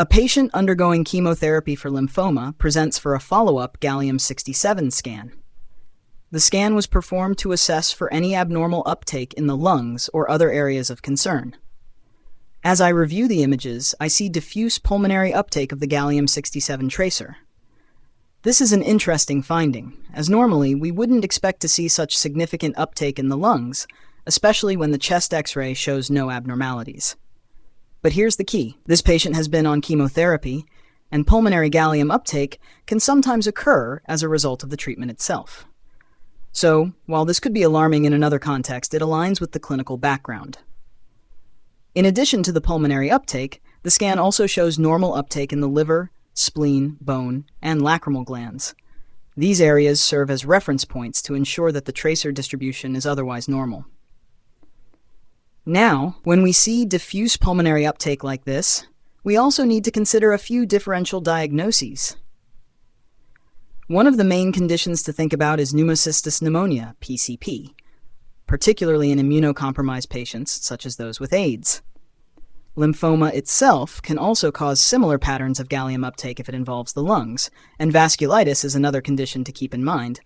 A patient undergoing chemotherapy for lymphoma presents for a follow-up gallium-67 scan. The scan was performed to assess for any abnormal uptake in the lungs or other areas of concern. As I review the images, I see diffuse pulmonary uptake of the gallium-67 tracer. This is an interesting finding, as normally we wouldn't expect to see such significant uptake in the lungs, especially when the chest X-ray shows no abnormalities. But here's the key. This patient has been on chemotherapy, and pulmonary gallium uptake can sometimes occur as a result of the treatment itself. So, while this could be alarming in another context, it aligns with the clinical background. In addition to the pulmonary uptake, the scan also shows normal uptake in the liver, spleen, bone, and lacrimal glands. These areas serve as reference points to ensure that the tracer distribution is otherwise normal. Now, when we see diffuse pulmonary uptake like this, we also need to consider a few differential diagnoses. One of the main conditions to think about is pneumocystis pneumonia, PCP, particularly in immunocompromised patients such as those with AIDS. Lymphoma itself can also cause similar patterns of gallium uptake if it involves the lungs, and vasculitis is another condition to keep in mind,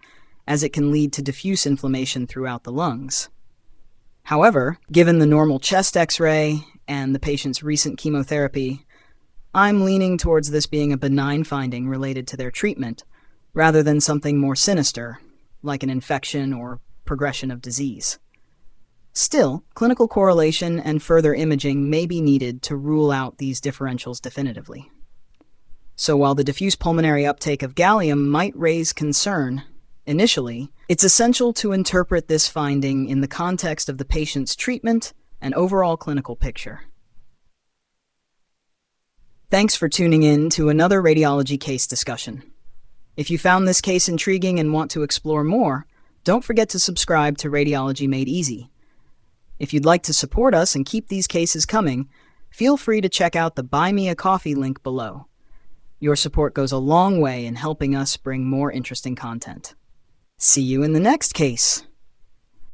as it can lead to diffuse inflammation throughout the lungs. However, given the normal chest X-ray and the patient's recent chemotherapy, I'm leaning towards this being a benign finding related to their treatment, rather than something more sinister, like an infection or progression of disease. Still, clinical correlation and further imaging may be needed to rule out these differentials definitively. So while the diffuse pulmonary uptake of gallium might raise concern initially, it's essential to interpret this finding in the context of the patient's treatment and overall clinical picture. Thanks for tuning in to another radiology case discussion. If you found this case intriguing and want to explore more, don't forget to subscribe to Radiology Made Easy. If you'd like to support us and keep these cases coming, feel free to check out the Buy Me a Coffee link below. Your support goes a long way in helping us bring more interesting content. See you in the next case.